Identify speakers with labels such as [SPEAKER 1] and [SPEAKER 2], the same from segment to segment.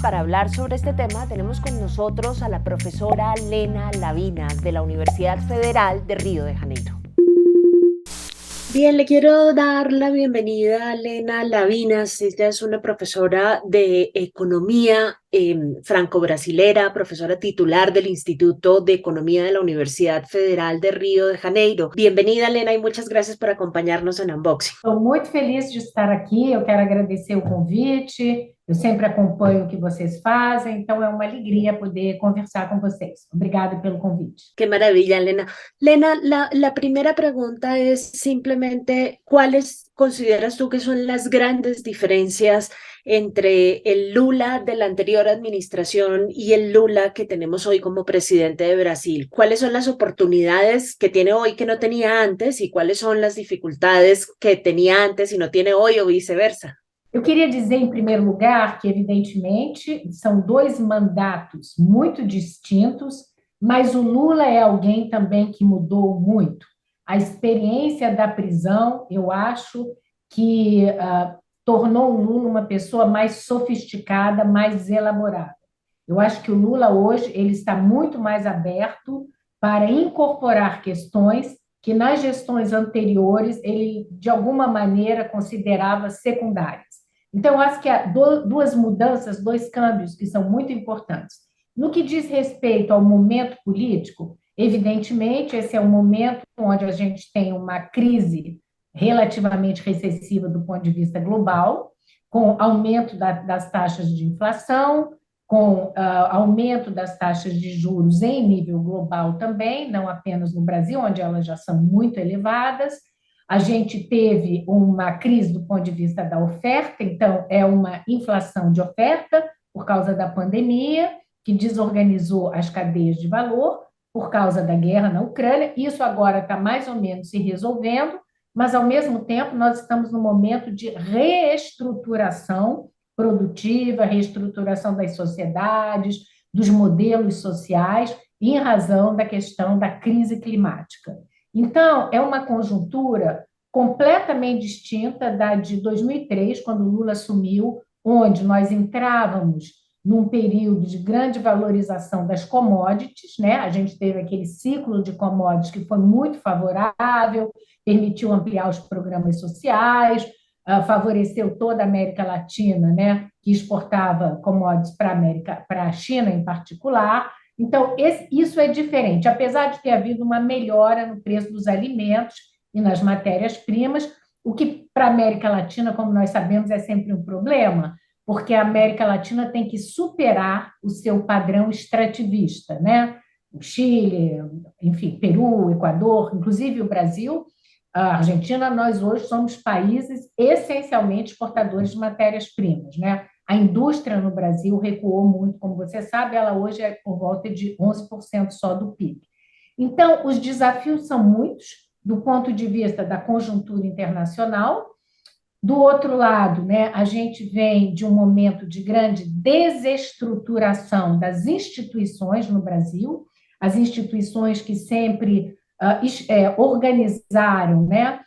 [SPEAKER 1] para hablar sobre este tema tenemos con nosotros a la profesora Lena Lavinas de la Universidad Federal de Río de Janeiro. Bien, le quiero dar la bienvenida a Lena Lavinas. Ella es una profesora de economía franco-brasilera, profesora titular del Instituto de Economía de la Universidad Federal de Río de Janeiro. Bienvenida, Lena, y muchas gracias por acompañarnos en Unboxing.
[SPEAKER 2] Estou muito feliz de estar aqui, eu quero agradecer o convite, eu sempre acompanho o que vocês fazem, então é uma alegria poder conversar com vocês. Obrigada pelo convite.
[SPEAKER 1] Qué maravilla, Lena. Lena, la primera pregunta es simplemente, ¿cuáles consideras tú que son las grandes diferencias entre el Lula de la anterior administración y el Lula que tenemos hoy como presidente de Brasil? ¿Cuáles son las oportunidades que tiene hoy que no tenía antes y cuáles son las dificultades que tenía antes y no tiene hoy o viceversa?
[SPEAKER 2] Eu queria dizer, em primeiro lugar, que, evidentemente, são dois mandatos muito distintos, mas o Lula é alguém também que mudou muito. A experiência da prisão, eu acho que tornou o Lula uma pessoa mais sofisticada, mais elaborada. Eu acho que o Lula hoje ele está muito mais aberto para incorporar questões que nas gestões anteriores ele, de alguma maneira, considerava secundárias. Então, eu acho que há duas mudanças, dois câmbios que são muito importantes. No que diz respeito ao momento político, evidentemente, esse é um momento onde a gente tem uma crise relativamente recessiva do ponto de vista global, com aumento das taxas de inflação, com aumento das taxas de juros em nível global também, não apenas no Brasil, onde elas já são muito elevadas. A gente teve uma crise do ponto de vista da oferta, então é uma inflação de oferta por causa da pandemia, que desorganizou as cadeias de valor por causa da guerra na Ucrânia. Isso agora está mais ou menos se resolvendo, mas, ao mesmo tempo, nós estamos num momento de reestruturação produtiva, reestruturação das sociedades, dos modelos sociais, em razão da questão da crise climática. Então, é uma conjuntura completamente distinta da de 2003, quando o Lula assumiu, onde nós entrávamos num período de grande valorização das commodities, né? A gente teve aquele ciclo de commodities que foi muito favorável, permitiu ampliar os programas sociais, favoreceu toda a América Latina, né? Que exportava commodities para a China em particular. Então, isso é diferente. Apesar de ter havido uma melhora no preço dos alimentos e nas matérias-primas, o que para a América Latina, como nós sabemos, é sempre um problema, porque a América Latina tem que superar o seu padrão extrativista, né? O Chile, enfim, Peru, Equador, inclusive o Brasil, a Argentina, nós hoje somos países essencialmente exportadores de matérias-primas, né? A indústria no Brasil recuou muito, como você sabe, ela hoje é por volta de 11% só do PIB. Então, os desafios são muitos, do ponto de vista da conjuntura internacional. Do outro lado, né, a gente vem de um momento de grande desestruturação das instituições no Brasil, as instituições que sempre organizaram, né,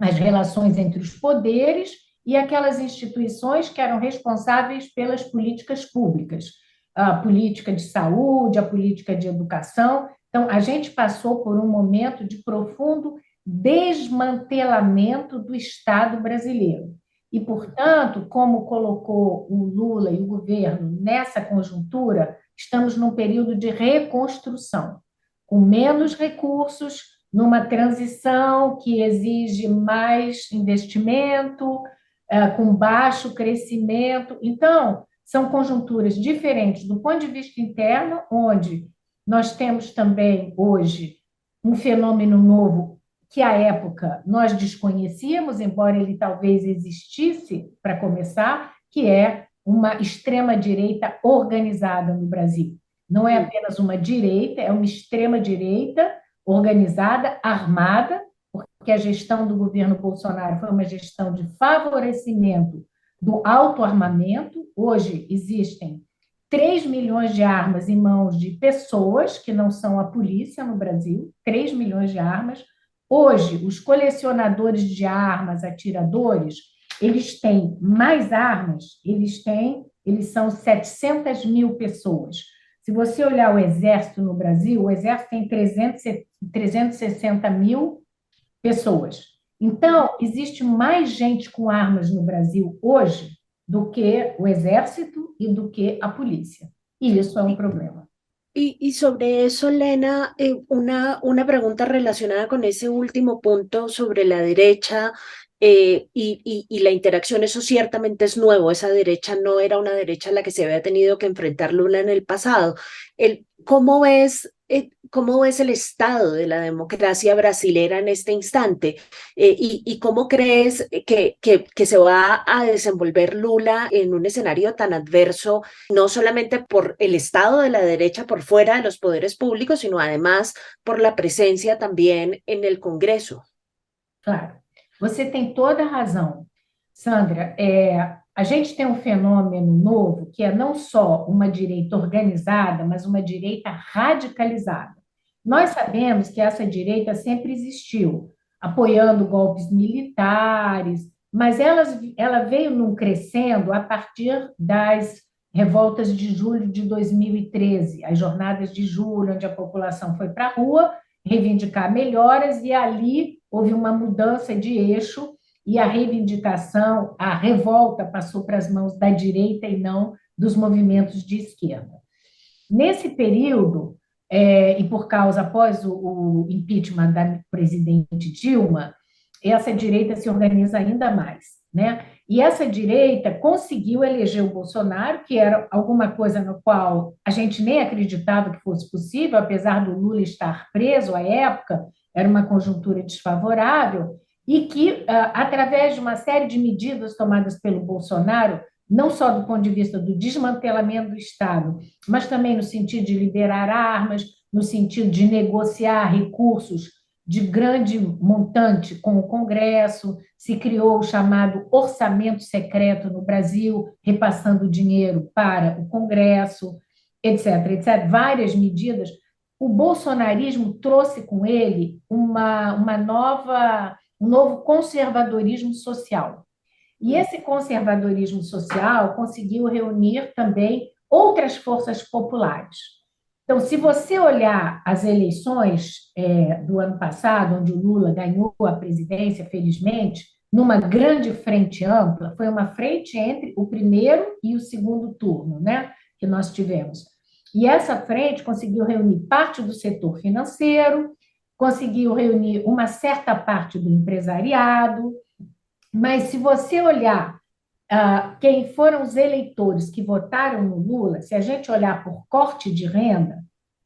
[SPEAKER 2] as relações entre os poderes e aquelas instituições que eram responsáveis pelas políticas públicas, a política de saúde, a política de educação. Então, a gente passou por um momento de profundo desmantelamento do Estado brasileiro. E, portanto, como colocou o Lula e o governo nessa conjuntura, estamos num período de reconstrução, com menos recursos, numa transição que exige mais investimento, com baixo crescimento. Então, são conjunturas diferentes do ponto de vista interno, onde nós temos também, hoje, um fenômeno novo que, à época, nós desconhecíamos, embora ele talvez existisse, para começar, que é uma extrema-direita organizada no Brasil. Não é apenas uma direita, é uma extrema-direita organizada, armada, porque a gestão do governo Bolsonaro foi uma gestão de favorecimento do autoarmamento. Hoje existem 3 milhões de armas em mãos de pessoas que não são a polícia no Brasil, 3 milhões de armas. Hoje, os colecionadores de armas, atiradores, eles têm mais armas, eles têm eles são 700 mil pessoas. Se você olhar o Exército no Brasil, o Exército tem 360 mil pessoas. Então, existe mais gente com armas no Brasil hoje do que o Exército e do que a polícia. E isso é um problema.
[SPEAKER 1] Y sobre eso, Lena, una pregunta relacionada con ese último punto sobre la derecha y la interacción. Eso ciertamente es nuevo. Esa derecha no era una derecha a la que se había tenido que enfrentar Lula en el pasado. ¿Cómo ves el estado de la democracia brasilera en este instante? Y cómo crees que se va a desenvolver Lula en un escenario tan adverso, no solamente por el estado de la derecha por fuera de los poderes públicos, sino además por la presencia también en el Congreso?
[SPEAKER 2] Claro, você tem toda a razão, Sandra. A gente tem um fenômeno novo que é não só uma direita organizada, mas uma direita radicalizada. Nós sabemos que essa direita sempre existiu, apoiando golpes militares, mas ela veio num crescendo a partir das revoltas de julho de 2013, as jornadas de julho, onde a população foi para a rua reivindicar melhoras, e ali houve uma mudança de eixo, e a reivindicação, a revolta passou para as mãos da direita e não dos movimentos de esquerda. Nesse período, e por causa, após o impeachment da presidente Dilma, essa direita se organiza ainda mais, né? E essa direita conseguiu eleger o Bolsonaro, que era alguma coisa no qual a gente nem acreditava que fosse possível, apesar do Lula estar preso à época, era uma conjuntura desfavorável, e que, através de uma série de medidas tomadas pelo Bolsonaro, não só do ponto de vista do desmantelamento do Estado, mas também no sentido de liberar armas, no sentido de negociar recursos de grande montante com o Congresso, se criou o chamado orçamento secreto no Brasil, repassando dinheiro para o Congresso, etc., etc., várias medidas. O bolsonarismo trouxe com ele um novo conservadorismo social. E esse conservadorismo social conseguiu reunir também outras forças populares. Então, se você olhar as eleições do ano passado, onde o Lula ganhou a presidência, felizmente, numa grande frente ampla, foi uma frente entre o primeiro e o segundo turno, né, que nós tivemos. E essa frente conseguiu reunir parte do setor financeiro, conseguiu reunir uma certa parte do empresariado, mas se você olhar quem foram os eleitores que votaram no Lula, se a gente olhar por corte de renda,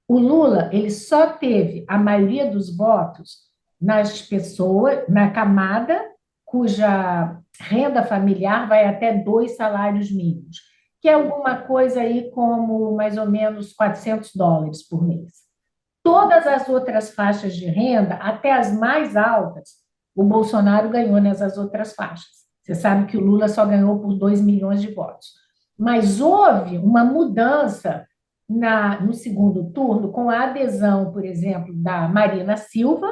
[SPEAKER 2] o Lula ele só teve a maioria dos votos nas pessoas, na camada cuja renda familiar vai até 2 salários mínimos, que é alguma coisa aí como mais ou menos $400 por mês. Todas as outras faixas de renda, até as mais altas, o Bolsonaro ganhou nessas outras faixas. Você sabe que o Lula só ganhou por 2 milhões de votos. Mas houve uma mudança no segundo turno, com a adesão, por exemplo, da Marina Silva,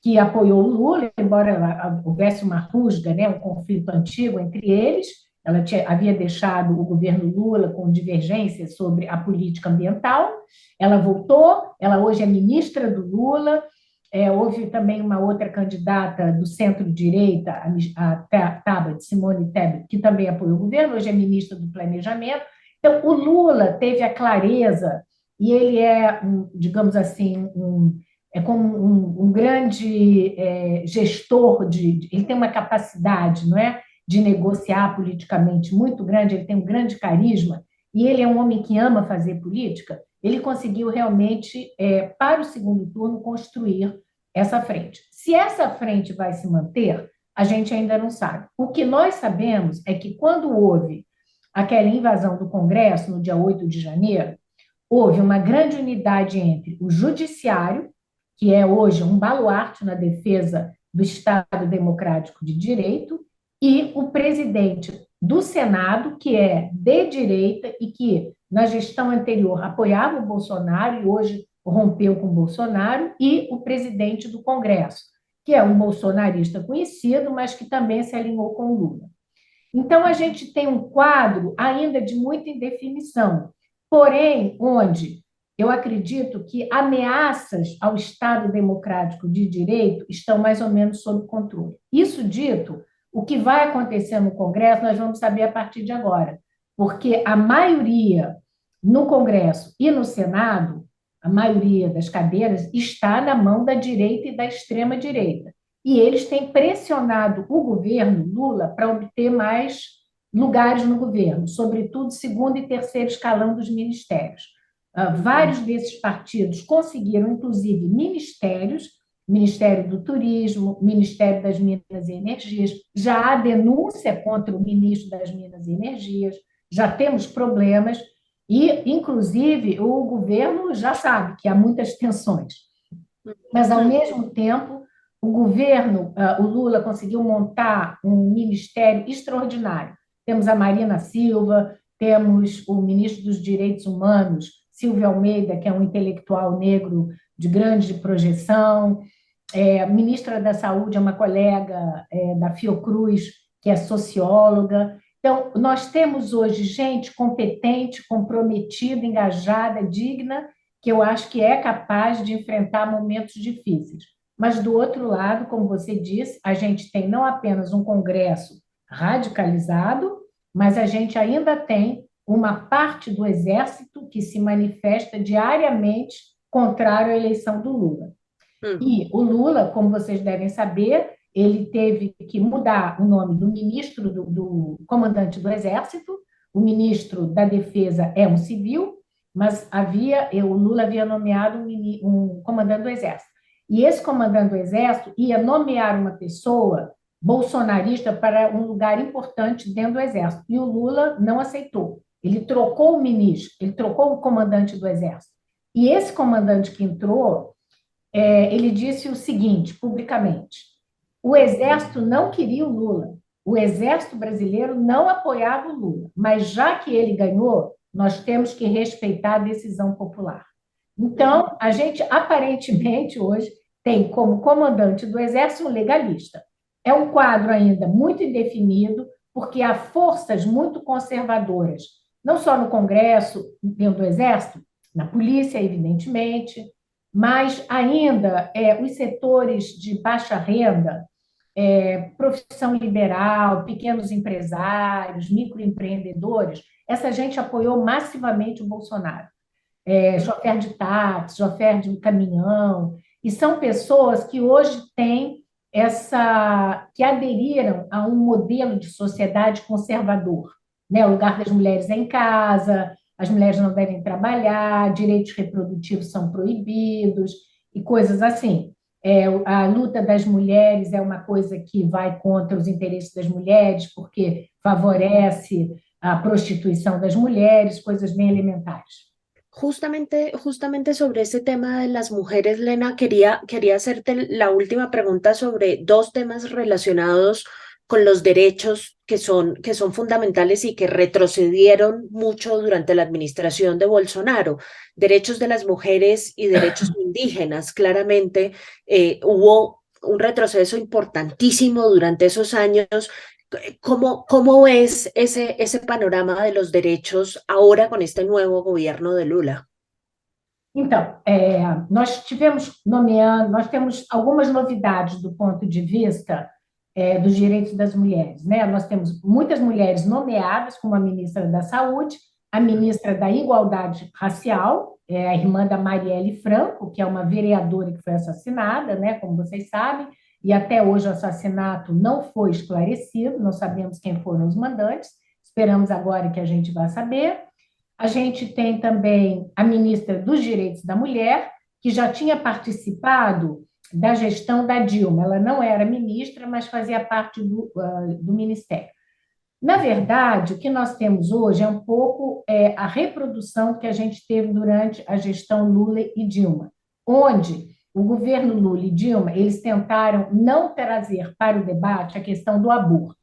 [SPEAKER 2] que apoiou o Lula, embora houvesse uma rusga, né, um conflito antigo entre eles. Ela havia deixado o governo Lula com divergências sobre a política ambiental. Ela voltou, ela hoje é ministra do Lula. Houve também uma outra candidata do centro-direita, a Simone Tebet, que também apoiou o governo, hoje é ministra do Planejamento. Então, o Lula teve a clareza, e ele é, digamos assim, como um grande gestor, ele tem uma capacidade, não é, de negociar politicamente muito grande, ele tem um grande carisma, e ele é um homem que ama fazer política. Ele conseguiu realmente, para o segundo turno, construir essa frente. Se essa frente vai se manter, a gente ainda não sabe. O que nós sabemos é que quando houve aquela invasão do Congresso, no dia 8 de janeiro, houve uma grande unidade entre o judiciário, que é hoje um baluarte na defesa do Estado Democrático de Direito, e o presidente do Senado, que é de direita e que, na gestão anterior, apoiava o Bolsonaro e hoje rompeu com o Bolsonaro, e o presidente do Congresso, que é um bolsonarista conhecido, mas que também se alinhou com o Lula. Então, a gente tem um quadro ainda de muita indefinição, porém, onde eu acredito que ameaças ao Estado democrático de direito estão mais ou menos sob controle. Isso dito, o que vai acontecer no Congresso, nós vamos saber a partir de agora, porque a maioria no Congresso e no Senado, a maioria das cadeiras está na mão da direita e da extrema-direita. E eles têm pressionado o governo Lula para obter mais lugares no governo, sobretudo segundo e terceiro escalão dos ministérios. Vários desses partidos conseguiram, inclusive, ministérios, Ministério do Turismo, Ministério das Minas e Energias. Já há denúncia contra o ministro das Minas e Energias, já temos problemas, e, inclusive, o governo já sabe que há muitas tensões. Mas, ao mesmo tempo, o governo, o Lula conseguiu montar um ministério extraordinário. Temos a Marina Silva, temos o ministro dos Direitos Humanos, Silvio Almeida, que é um intelectual negro de grande projeção, ministra da Saúde é uma colega da Fiocruz, que é socióloga. Então, nós temos hoje gente competente, comprometida, engajada, digna, que eu acho que é capaz de enfrentar momentos difíceis. Mas, do outro lado, como você disse, a gente tem não apenas um Congresso radicalizado, mas a gente ainda tem uma parte do Exército que se manifesta diariamente contrário à eleição do Lula. E o Lula, como vocês devem saber, ele teve que mudar o nome do ministro, do comandante do Exército, o ministro da Defesa é um civil, mas o Lula havia nomeado um comandante do Exército. E esse comandante do Exército ia nomear uma pessoa bolsonarista para um lugar importante dentro do Exército. E o Lula não aceitou. Ele trocou o ministro, ele trocou o comandante do Exército. E esse comandante que entrou, ele disse o seguinte, publicamente: o Exército não queria o Lula, o Exército brasileiro não apoiava o Lula, mas já que ele ganhou, nós temos que respeitar a decisão popular. Então, a gente, aparentemente, hoje, tem como comandante do Exército um legalista. É um quadro ainda muito indefinido, porque há forças muito conservadoras, não só no Congresso, dentro do Exército, na polícia, evidentemente, mas ainda os setores de baixa renda, profissão liberal, pequenos empresários, microempreendedores, essa gente apoiou massivamente o Bolsonaro. Chofer de táxi, chofer de caminhão, e são pessoas que hoje têm que aderiram a um modelo de sociedade conservador, né? O lugar das mulheres é em casa, as mulheres não devem trabalhar, direitos reprodutivos são proibidos, e coisas assim. A luta das mulheres é uma coisa que vai contra os interesses das mulheres, porque favorece a prostituição das mulheres, coisas bem elementares.
[SPEAKER 1] Justamente sobre ese tema de las mujeres, Lena, quería hacerte la última pregunta sobre dos temas relacionados con los derechos que son fundamentales y que retrocedieron mucho durante la administración de Bolsonaro. Derechos de las mujeres y derechos indígenas. Claramente hubo un retroceso importantísimo durante esos años. ¿Cómo ves ese panorama de los derechos ahora con este nuevo gobierno de Lula?
[SPEAKER 2] Então, nós temos algumas novidades do ponto de vista dos direitos das mulheres, né? Nós temos muitas mulheres nomeadas como a ministra da Saúde, a ministra da Igualdade Racial, a irmã da Marielle Franco, que é uma vereadora que foi assassinada, né? Como vocês sabem, e até hoje o assassinato não foi esclarecido, não sabemos quem foram os mandantes, esperamos agora que a gente vá saber. A gente tem também a ministra dos Direitos da Mulher, que já tinha participado da gestão da Dilma. Ela não era ministra, mas fazia parte do ministério. Na verdade, o que nós temos hoje é um pouco a reprodução que a gente teve durante a gestão Lula e Dilma, onde o governo Lula e Dilma, eles tentaram não trazer para o debate a questão do aborto,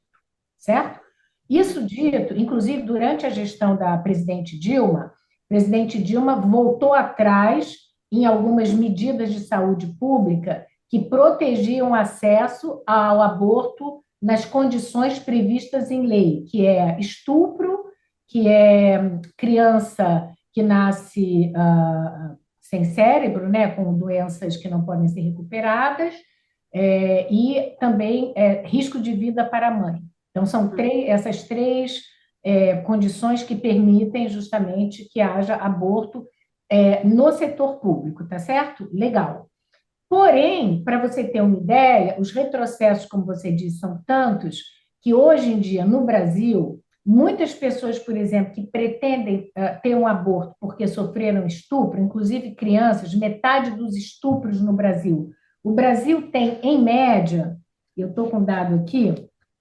[SPEAKER 2] certo? Isso dito, inclusive durante a gestão da presidente Dilma voltou atrás em algumas medidas de saúde pública que protegiam o acesso ao aborto nas condições previstas em lei, que é estupro, que é criança que nasce sem cérebro, né, com doenças que não podem ser recuperadas, e também risco de vida para a mãe. Então, são essas três condições que permitem justamente que haja aborto no setor público, tá certo? Legal. Porém, para você ter uma ideia, os retrocessos, como você disse, são tantos que hoje em dia, no Brasil, muitas pessoas, por exemplo, que pretendem ter um aborto porque sofreram estupro, inclusive crianças, metade dos estupros no Brasil. O Brasil tem, em média, eu estou com um dado aqui,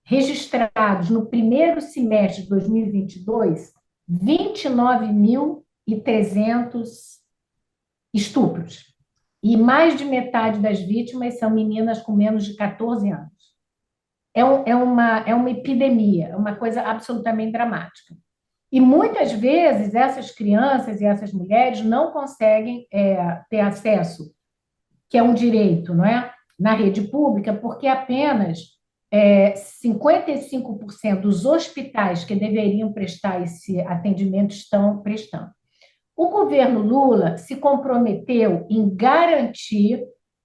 [SPEAKER 2] registrados no primeiro semestre de 2022, 29.300 estupros. E mais de metade das vítimas são meninas com menos de 14 anos. É uma epidemia, é uma coisa absolutamente dramática. E muitas vezes essas crianças e essas mulheres não conseguem ter acesso, que é um direito, não é? Na rede pública, porque apenas 55% dos hospitais que deveriam prestar esse atendimento estão prestando. O governo Lula se comprometeu em garantir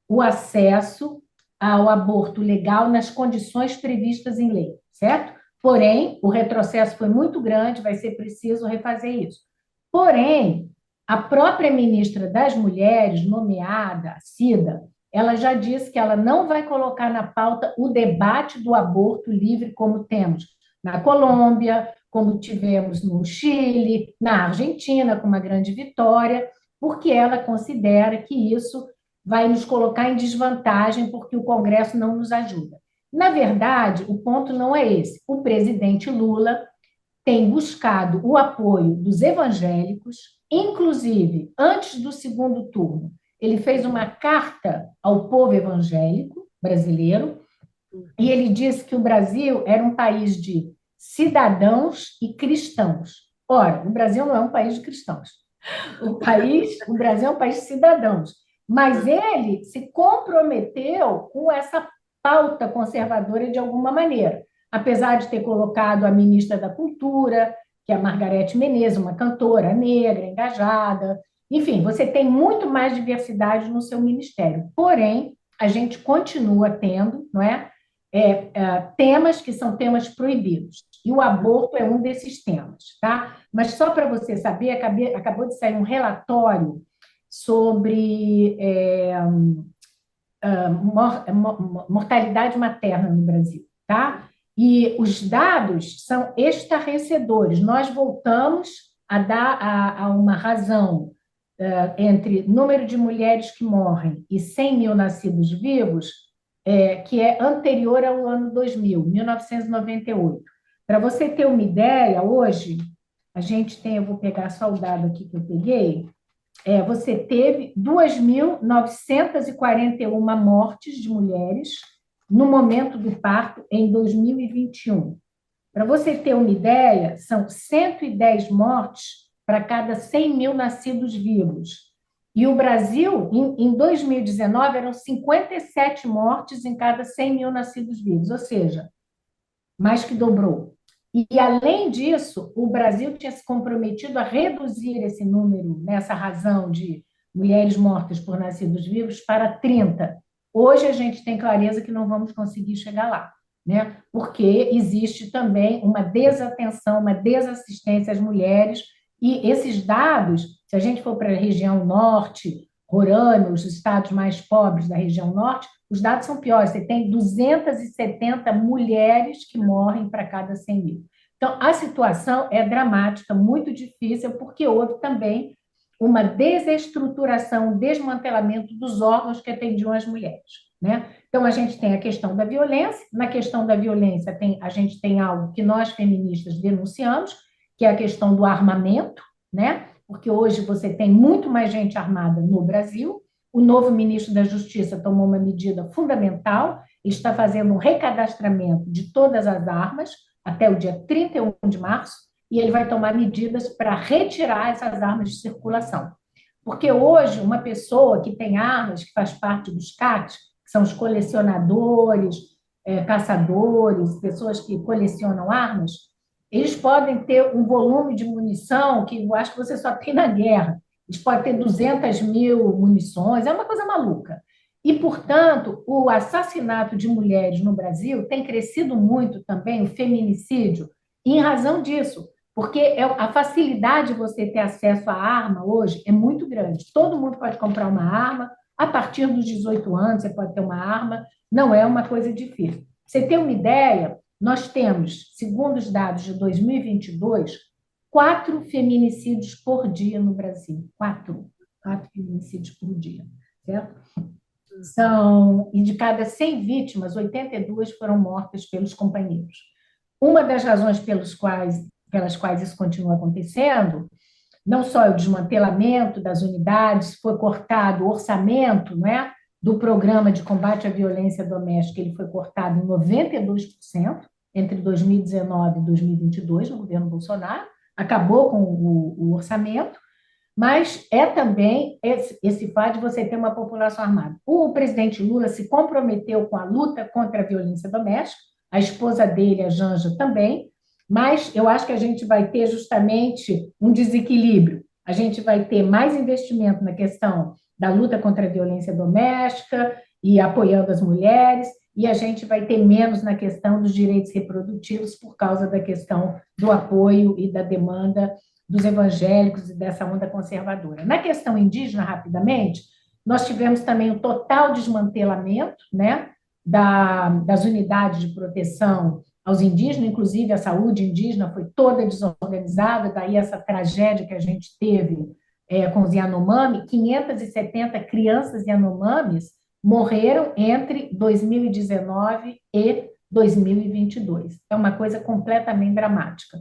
[SPEAKER 2] o acesso ao aborto legal nas condições previstas em lei, certo? Porém, o retrocesso foi muito grande, vai ser preciso refazer isso. Porém, a própria ministra das Mulheres, nomeada, Cida, ela já disse que ela não vai colocar na pauta o debate do aborto livre como temos na Colômbia, como tivemos no Chile, na Argentina, com uma grande vitória, porque ela considera que isso vai nos colocar em desvantagem, porque o Congresso não nos ajuda. Na verdade, o ponto não é esse. O presidente Lula tem buscado o apoio dos evangélicos, inclusive, antes do segundo turno, ele fez uma carta ao povo evangélico brasileiro, e ele disse que o Brasil era um país de cidadãos e cristãos. Ora, o Brasil não é um país de cristãos. O Brasil é um país de cidadãos. Mas ele se comprometeu com essa pauta conservadora de alguma maneira, apesar de ter colocado a ministra da Cultura, que é a Margarete Menezes, uma cantora negra, engajada. Enfim, você tem muito mais diversidade no seu ministério. Porém, a gente continua tendo, não é? Temas que são temas proibidos. E o aborto é um desses temas, tá? Mas só para você saber, acabou de sair um relatório sobre mortalidade materna no Brasil, tá? E os dados são estarrecedores. Nós voltamos a dar a uma razão entre número de mulheres que morrem e 100 mil nascidos vivos, que é anterior ao ano 2000, 1998. Para você ter uma ideia, hoje, a gente tem, eu vou pegar só o dado aqui que eu peguei, você teve 2.941 mortes de mulheres no momento do parto em 2021. Para você ter uma ideia, são 110 mortes para cada 100 mil nascidos vivos. E o Brasil, em 2019, eram 57 mortes em cada 100 mil nascidos vivos, ou seja, mais que dobrou. E, além disso, o Brasil tinha se comprometido a reduzir esse número, nessa razão de mulheres mortas por nascidos vivos, para 30. Hoje, a gente tem clareza que não vamos conseguir chegar lá, né? Porque existe também uma desatenção, uma desassistência às mulheres, e esses dados, se a gente for para a região norte, Roraima, os estados mais pobres da região norte, os dados são piores, você tem 270 mulheres que morrem para cada 100 mil. Então, a situação é dramática, muito difícil, porque houve também uma desestruturação, um desmantelamento dos órgãos que atendiam as mulheres, né? Então, a gente tem a questão da violência, na questão da violência a gente tem algo que nós feministas denunciamos, que é a questão do armamento, né? Porque hoje você tem muito mais gente armada no Brasil. O novo ministro da Justiça tomou uma medida fundamental, está fazendo um recadastramento de todas as armas até o dia 31 de março, e ele vai tomar medidas para retirar essas armas de circulação. Porque hoje, uma pessoa que tem armas, que faz parte dos CACs, que são os colecionadores, caçadores, pessoas que colecionam armas, eles podem ter um volume de munição que eu acho que você só tem na guerra. Eles podem ter 200 mil munições, é uma coisa maluca. E, portanto, o assassinato de mulheres no Brasil tem crescido muito também, o feminicídio, em razão disso, porque a facilidade de você ter acesso à arma hoje é muito grande. Todo mundo pode comprar uma arma, a partir dos 18 anos você pode ter uma arma, não é uma coisa difícil. Você tem uma ideia, nós temos, segundo os dados de 2022, 4 feminicídios por dia no Brasil. Quatro feminicídios por dia, certo? E de cada 100 vítimas, 82 foram mortas pelos companheiros. Uma das razões pelas quais isso continua acontecendo, não só é o desmantelamento das unidades, foi cortado o orçamento, né, do programa de combate à violência doméstica, ele foi cortado em 92% entre 2019 e 2022, no governo Bolsonaro, acabou com o orçamento, mas é também esse fato de você ter uma população armada. O presidente Lula se comprometeu com a luta contra a violência doméstica, a esposa dele, a Janja, também, mas eu acho que a gente vai ter justamente um desequilíbrio. A gente vai ter mais investimento na questão da luta contra a violência doméstica e apoiando as mulheres, e a gente vai ter menos na questão dos direitos reprodutivos por causa da questão do apoio e da demanda dos evangélicos e dessa onda conservadora. Na questão indígena, rapidamente, nós tivemos também o total desmantelamento, né, das unidades de proteção aos indígenas, inclusive a saúde indígena foi toda desorganizada, daí essa tragédia que a gente teve com os Yanomami, 570 crianças Yanomamis morreram entre 2019 e 2022. É uma coisa completamente dramática.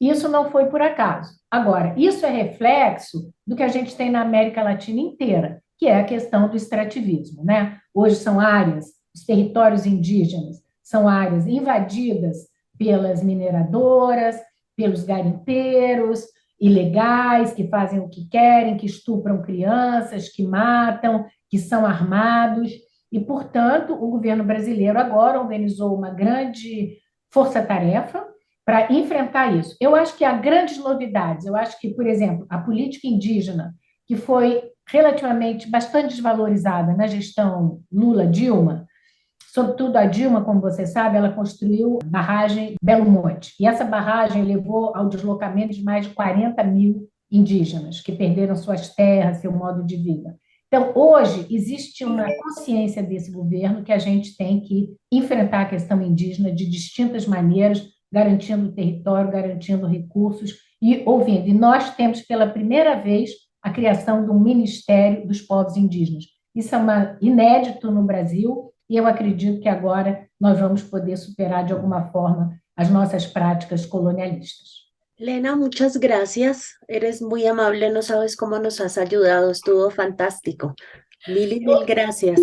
[SPEAKER 2] Isso não foi por acaso. Agora, isso é reflexo do que a gente tem na América Latina inteira, que é a questão do extrativismo, né? Hoje são áreas, os territórios indígenas, são áreas invadidas pelas mineradoras, pelos garimpeiros, ilegais, que fazem o que querem, que estupram crianças, que matam, que são armados, e, portanto, o governo brasileiro agora organizou uma grande força-tarefa para enfrentar isso. Eu acho que há grandes novidades. Eu acho que, por exemplo, a política indígena, que foi relativamente bastante desvalorizada na gestão Lula-Dilma, sobretudo a Dilma, como você sabe, ela construiu a barragem Belo Monte, e essa barragem levou ao deslocamento de mais de 40 mil indígenas, que perderam suas terras, seu modo de vida. Então, hoje, existe uma consciência desse governo que a gente tem que enfrentar a questão indígena de distintas maneiras, garantindo território, garantindo recursos e ouvindo. E nós temos, pela primeira vez, a criação de um Ministério dos Povos Indígenas. Isso é inédito no Brasil e eu acredito que agora nós vamos poder superar, de alguma forma, as nossas práticas colonialistas.
[SPEAKER 1] Lena, muchas gracias. Eres muy amable, no sabes cómo nos has ayudado, estuvo fantástico. Mil y mil gracias.